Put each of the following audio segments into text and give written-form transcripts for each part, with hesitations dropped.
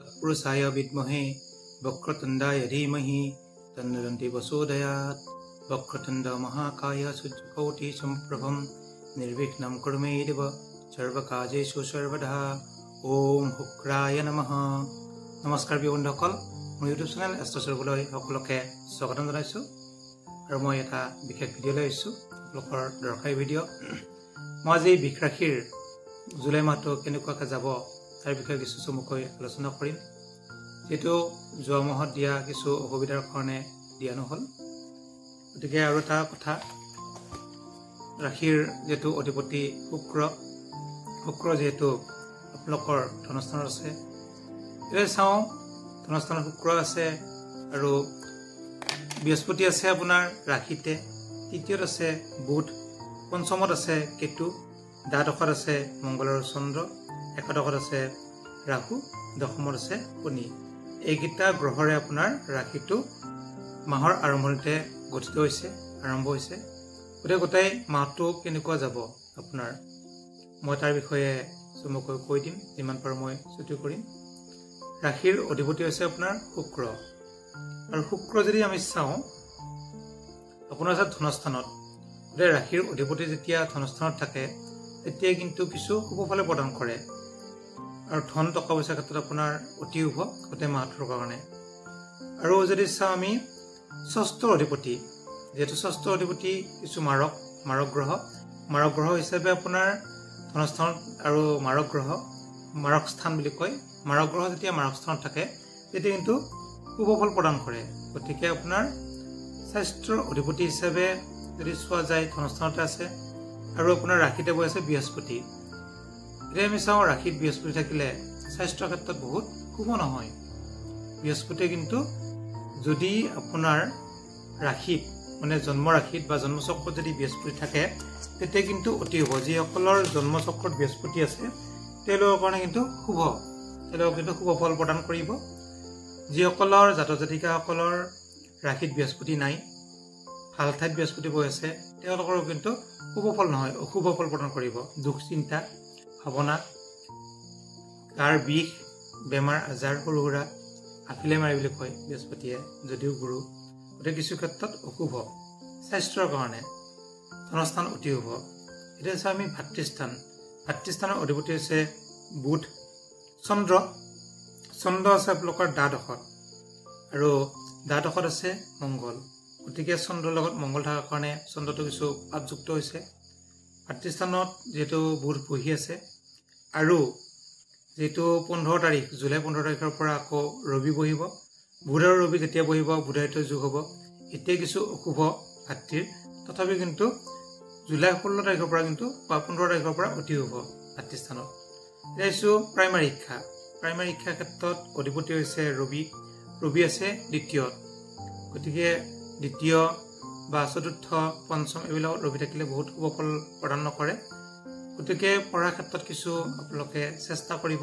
पुरुषाय विद्महे वक्रतुण्डाय धीमहि तन्नो दन्ति प्रचोदयात्। वक्रतुण्ड महाकाय सूर्यकोटि सम्प्रभं निर्विघ्नं कुरु मे देव सर्वकार्येषु सर्वदा। ओम शुक्राय नमः। नमस्कार बন্ধুসকল, মোৰ ইউটিউব চেনেল এষ্ট্ৰচৰবলৈ সকলোকে স্বাগতম জনাইছো। আৰু মই এটা বিশেষ ভিডিঅ' লৈ আহিছো, আপোনালোকৰ দৰকাৰী ভিডিঅ'। মই আজি বিষ ৰাশিৰ জুলাই মাহটো কেনেকুৱাকৈ যাব তাৰ বিষয়ে কিছু চমুকৈ আলোচনা কৰিম। যেটো যোৱা মাহত দিয়া কিছু অসুবিধাৰ কাৰণে দিয়া নহল, গতিকে আৰু এটা কথা, ৰাশিৰ যেটো অধিপতি শুক্ৰ যেটো আপোনালোকৰ ধনস্থানত আছে, এতিয়া চাওঁ ধনস্থানত শুক্ৰ আছে আৰু বৃহস্পতি আছে আপোনাৰ ৰাশিতে, তৃতীয়ত আছে বুধ, পঞ্চমত আছে কেতু, দ্বাদশত আছে মংগল আৰু চন্দ্ৰ, একাদশত আছে ৰাহু, দশমত আছে শনি। এইকেইটা গ্ৰহৰে আপোনাৰ ৰাশিটো মাহৰ আৰম্ভণিতে আৰম্ভ হৈছে। গতিকে গোটেই মাহটো কেনেকুৱা যাব আপোনাৰ, মই তাৰ বিষয়ে চমুকৈ কৈ দিম, যিমান পাৰোঁ মই ছুটি কৰিম। ৰাশিৰ অধিপতি হৈছে আপোনাৰ শুক্ৰ, আৰু শুক্ৰ যদি আমি চাওঁ আপোনাৰ ধনস্থানত, গতিকে ৰাশিৰ অধিপতি যেতিয়া ধনস্থানত থাকে তেতিয়া কিন্তু কিছু শুভফলে প্ৰদান কৰে, আৰু ধন টকা পইচাৰ ক্ষেত্ৰত আপোনাৰ অতি শুভ গোটেই মাহটোৰ কাৰণে। আৰু যদি চাওঁ আমি ষষ্ঠ অধিপতি, যিহেতু ষষ্ঠ অধিপতি কিছু মাৰক গ্ৰহ হিচাপে আপোনাৰ ধনস্থানত, আৰু মাৰক স্থান বুলি কয়, মাৰক গ্ৰহ যেতিয়া মাৰক স্থানত থাকে তেতিয়া কিন্তু শুভফল প্ৰদান কৰে। গতিকে আপোনাৰ স্বাস্থ্যৰ অধিপতি হিচাপে যদি চোৱা যায় ধনস্থানতে আছে, আৰু আপোনাৰ ৰাশিতে বহি আছে বৃহস্পতি। এতিয়া আমি চাওঁ ৰাশিত বৃহস্পতি থাকিলে স্বাস্থ্যৰ ক্ষেত্ৰত বহুত শুভ নহয়। বৃহস্পতিয়ে কিন্তু যদি আপোনাৰ ৰাশিত মানে জন্ম ৰাশিত বা জন্মচক্ৰত যদি বৃহস্পতি থাকে তেতিয়া কিন্তু অতি শুভ। যিসকলৰ জন্মচক্ৰত বৃহস্পতি আছে তেওঁলোকৰ কাৰণে কিন্তু শুভ, তেওঁলোকক কিন্তু শুভ ফল প্ৰদান কৰিব। যিসকলৰ জাতক জাতিকাসকলৰ ৰাশিত বৃহস্পতি নাই, ভাল ঠাইত বৃহস্পতি বহি আছে, তেওঁলোকৰ কিন্তু শুভ ফল নহয়, অশুভ ফল প্ৰদান কৰিব। দুখ চিন্তা ভাৱনা, গাৰ বিষ, বেমাৰ আজাৰ, সৰু সুৰা আফিলে মাৰি বুলি কয় বৃহস্পতিয়ে, যদিও গুৰু, গতিকে কিছু ক্ষেত্ৰত অশুভ। স্বাস্থ্যৰ কাৰণে ধনস্থান অতি শুভ। এতিয়া চাওঁ আমি ভাতৃস্থানৰ অধিপতি হৈছে বুধ, চন্দ্ৰ আছে আপোনালোকৰ দ্বাদশত, আৰু দ্বাদশত আছে মংগল। গতিকে চন্দ্ৰৰ লগত মংগল থকাৰ কাৰণে চন্দ্ৰটো কিছু পাপযুক্ত হৈছে। ভাতৃস্থানত যিহেতু বুধ বহি আছে, আৰু যিহেতু জুলাই 15 তাৰিখৰ পৰা আকৌ ৰবি বহিব, বুধ আৰু ৰবি যেতিয়া বহিব বুধায়িত যুগ হ'ব। এতিয়া কিছু অশুভ ভাতৃৰ, তথাপি কিন্তু জুলাই 16 তাৰিখৰ পৰা কিন্তু বা 15 তাৰিখৰ পৰা অতি শুভ ভাতৃস্থানত। এতিয়া আহিছোঁ প্ৰাইমাৰী শিক্ষাৰ ক্ষেত্ৰত অধিপতি হৈছে ৰবি আছে দ্বিতীয়ত। গতিকে দ্বিতীয় বা চতুৰ্থ পঞ্চম এইবিলাকত ৰবি থাকিলে বহুত শুভ ফল প্ৰদান নকৰে। গতিকে পঢ়াৰ ক্ষেত্ৰত কিছু আপোনালোকে চেষ্টা কৰিব,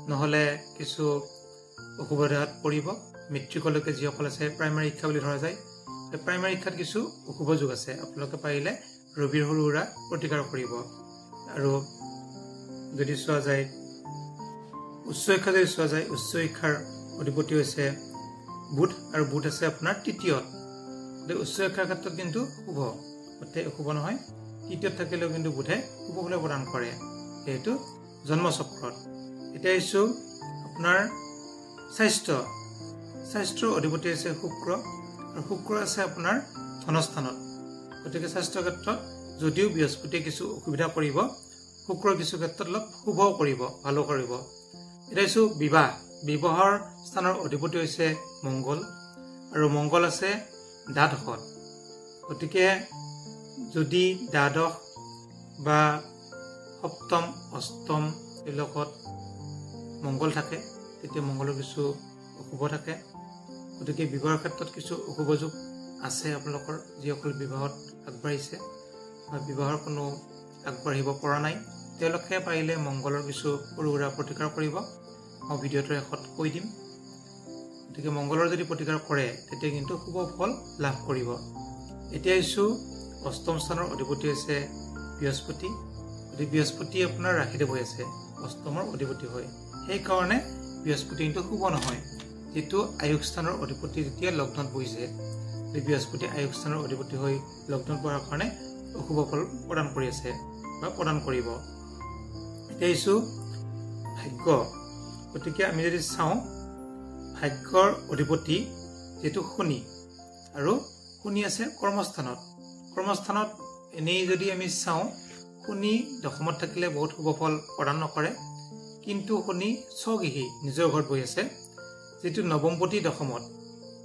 নহ'লে কিছু অসুবিধাত পৰিব। মেট্ৰিকলৈকে যিসকল আছে প্ৰাইমাৰী শিক্ষা বুলি ধৰা যায়, প্ৰাইমাৰী শিক্ষাত কিছু অশুভ যুগ আছে, আপোনালোকে পাৰিলে ৰবিৰ সৰু সুৰা প্ৰতিকাৰ কৰিব। আৰু যদি চোৱা যায় উচ্চ শিক্ষাৰ অধিপতি হৈছে বুধ, আৰু বুধ আছে আপোনাৰ তৃতীয়ত। উচ্চ শিক্ষাৰ ক্ষেত্ৰত কিন্তু শুভ, গোটেই অশুভ নহয়। তৃতীয়ত থাকিলেও কিন্তু বুধে শুভ ফল প্ৰদান কৰে, যিহেতু জন্মচক্ৰত। এতিয়া আহিছোঁ আপোনাৰ স্বাস্থ্যৰ অধিপতি হৈছে শুক্ৰ, আৰু শুক্ৰ আছে আপোনাৰ ধনস্থানত। গতিকে স্বাস্থ্যৰ ক্ষেত্ৰত যদিও বৃহস্পতিয়ে কিছু অসুবিধা কৰিব, শুক্ৰ কিছু ক্ষেত্ৰত অলপ শুভ কৰিব, ভালো কৰিব। এতিয়া আহিছোঁ বিবাহৰ স্থানৰ অধিপতি হৈছে মংগল, আৰু মংগল আছে দ্বাদশত। গতিকে যদি দ্বাদশ বা সপ্তম অষ্টম এইবিলাকত মংগল থাকে তেতিয়া মংগলৰ কিছু অশুভ থাকে। গতিকে বিবাহৰ ক্ষেত্ৰত কিছু অশুভ যোগ আছে আপোনালোকৰ, যিসকল বিবাহত আগবাঢ়িছে বা বিবাহৰ কোনো আগবাঢ়িব পৰা নাই, তেওঁলোকে পাৰিলে মংগলৰ কিছু সৰু সুৰা প্ৰতিকাৰ কৰিব, মই ভিডিঅ'টোৰ শেষত কৈ দিম। গতিকে মংগলৰ যদি প্ৰতিকাৰ কৰে তেতিয়া কিন্তু শুভ ফল লাভ কৰিব। এতিয়া আহিছোঁ অষ্টম স্থানৰ অধিপতি হৈছে বৃহস্পতি। বৃহস্পতি আপোনাৰ ৰাশিতে বহি আছে, অষ্টমৰ অধিপতি হয়। সেইকাৰণে বৃহস্পতি কিন্তু শুভ নহয় যেটো আয়ুক স্থানৰ অধিপতি যেতিয়া লগ্নত বহিছে বৃহস্পতি আয়ুক স্থানৰ অধিপতি হৈ লগ্নত বহাৰ কাৰণে অশুভ ফল প্ৰদান কৰি আছে বা প্ৰদান কৰিব এটাইছো ভাগ্য গতিকে আমি যদি চাওঁ ভাগ্যৰ অধিপতি যেটো শনি আৰু শনি আছে কৰ্মস্থানত এনেই যদি আমি চাওঁ শনি দশমত থাকিলে বহুত শুভ ফল প্ৰদান নকৰে কিন্তু শনি স্বগৃহী নিজৰ ঘৰত বহি আছে যেটো নৱমপতি দশমত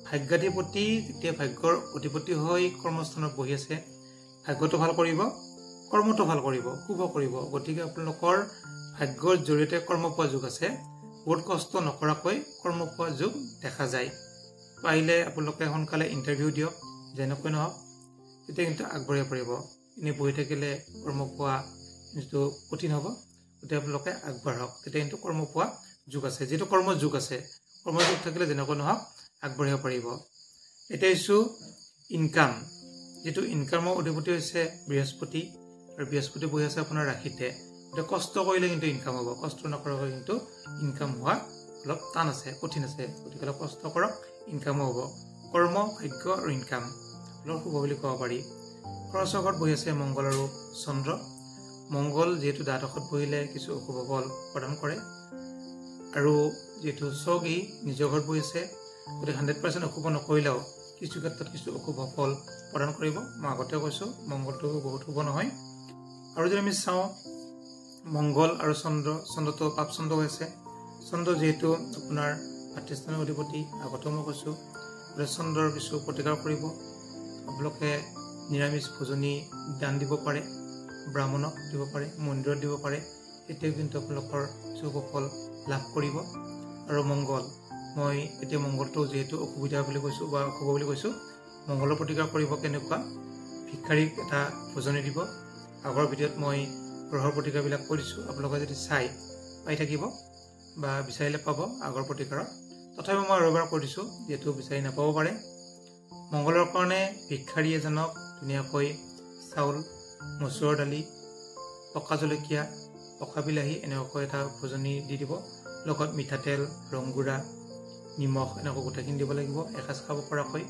ভাগ্যাধিপতি যেতিয়া ভাগ্যৰ অধিপতি হৈ কৰ্মস্থানত বহি আছে ভাগ্যটো ভাল কৰিব কৰ্মটো ভাল কৰিব শুভ কৰিব গতিকে আপোনালোকৰ ভাগ্যৰ জৰিয়তে কৰ্ম পোৱা যোগ আছে বহুত কষ্ট নকৰাকৈ কৰ্ম পোৱা যোগ দেখা যায় পাৰিলে আপোনালোকে সোনকালে ইন্টাৰভিউ দিয়ক যেনেকৈ নহওক তেতিয়া কিন্তু আগবাঢ়িব পাৰিব এনে বহি থাকিলে কৰ্ম পোৱা কিন্তু কঠিন হ'ব গতিকে আপোনালোকে আগবাঢ়ক তেতিয়া কিন্তু কৰ্ম পোৱা যোগ আছে যেটো কৰ্ম যোগ আছে কৰ্ম যোগ থাকিলে যেনেকৈ নহওক আগবাঢ়িব পাৰিব এটাইছো ইনকাম যেটো ইনকামৰ অধিপতি হৈছে বৃহস্পতি আৰু বৃহস্পতি বহি আছে আপোনাৰ ৰাশিতে এটা কষ্ট কৰিলে কিন্তু ইনকাম হ'ব কষ্ট নকৰাকৈ কিন্তু ইনকাম হোৱা অলপ টান আছে কঠিন আছে গতিকে কষ্ট কৰক ইনকাম হ'ব কৰ্ম ভাগ্য আৰু ইনকাম অলপ শুভ বুলি ক'ব পাৰি খৰচৰ ঘৰত বহি আছে মংগল আৰু চন্দ্ৰ মংগল যেটো দ্বাদশত বহিলে কিছু অশুভ ফল প্ৰদান কৰে আৰু যেটো স্বগৃহী নিজৰ ঘৰত বহি আছে গতিকে 100% অশুভ নকৰিলেও কিছু ক্ষেত্ৰত কিছু অশুভ ফল প্ৰদান কৰিব মই আগতে কৈছো মংগলটো বহুত শুভ নহয় আৰু যদি আমি চাওঁ মংগল আৰু চন্দ্ৰটো পাপ চন্দ্ৰ হৈছে চন্দ্ৰ যেহেতু আপোনাৰ ভাতৃস্থানৰ অধিপতি আগতে মই কৈছো চন্দ্ৰৰ কিছু প্ৰতিকাৰ কৰিব আপোনালোকে নিৰামিষ ভোজনী দান দিব পাৰে ব্ৰাহ্মণক দিব পাৰে মন্দিৰত দিব পাৰে তেতিয়া কিন্তু আপোনালোকৰ শুভ ফল লাভ কৰিব আৰু মংগল মই এতিয়া মংগলটো যেহেতু অসুবিধা বুলি কৈছো বা অশুভ বুলি কৈছো মংগলৰ প্ৰতিকাৰ কৰিব কেনেকুৱা ভিক্ষাৰীক এটা ভোজনী দিব আগৰ ভিডিঅ'ত মই গ্ৰহৰ প্ৰতিকাৰবিলাক কৰিছো আপোনালোকে যদি চাই পাই থাকিব বা বিচাৰিলে পাব আগৰ প্ৰতিকাৰত তথাপি মই ৰবিবাৰ কৰিছো যেহেতু বিচাৰি নাপাব পাৰে মংগলৰ কাৰণে ভিক্ষাৰী এজনক ধুনীয়াকৈ চাউল মচুৰৰ দালি পকা জলকীয়া পকা বিলাহী এনেকৈ এটা ভোজনী দি দিব লগত মিঠাতেল ৰংগুৰা নিমখ এনেকৈ গোটাখিনি দিব লাগিব এসাঁজ খাব পৰাকৈ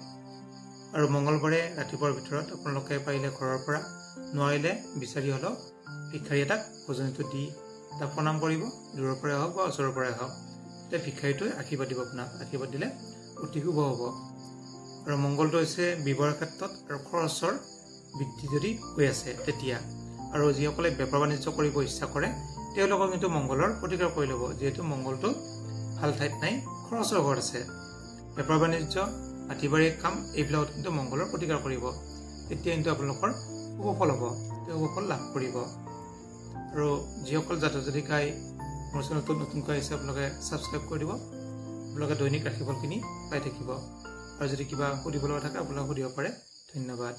আৰু মংগলবাৰে ৰাতিপুৱাৰ ভিতৰত আপোনালোকে পাৰিলে ঘৰৰ পৰা নোৱাৰিলে বিচাৰি হলো ভিক্ষাৰী এটাক ভোজনীটো দি তাক প্ৰণাম কৰিব দূৰৰ পৰাই হওক বা ওচৰৰ পৰাই হওক তেতিয়া ভিক্ষাৰীটোৱে আশীৰ্বাদ দিব আপোনাক আশীৰ্বাদ দিলে অতি শুভ হ'ব আৰু মংগলটো হৈছে ব্যৱসায়ৰ ক্ষেত্ৰত আৰু খৰচৰ বৃদ্ধি যদি হৈ আছে তেতিয়া আৰু যিসকলে বেপাৰ বাণিজ্য কৰিব ইচ্ছা কৰে তেওঁলোকক কিন্তু মংগলৰ প্ৰতিকাৰ কৰি ল'ব যেহেতু মংগলটো ভাল ঠাইত নাই খৰচৰ ঘৰত আছে বেপাৰ বাণিজ্য মাটিবাৰীৰ কাম এইবিলাকত কিন্তু মংগলৰ প্ৰতিকাৰ কৰিব তেতিয়া কিন্তু আপোনালোকৰ শুভ ফল হ'ব শুভ ফল লাভ কৰিব আৰু যিসকল জাতক জাতিকাই মোৰ চেনেলটো নতুনকৈ আহিছে আপোনালোকে ছাবস্ক্ৰাইব কৰি দিব আপোনালোকে দৈনিক ৰাশিফলখিনি পাই থাকিব আৰু যদি কিবা সুধিব লগা থাকে আপোনালোকে সুধিব পাৰে ধন্যবাদ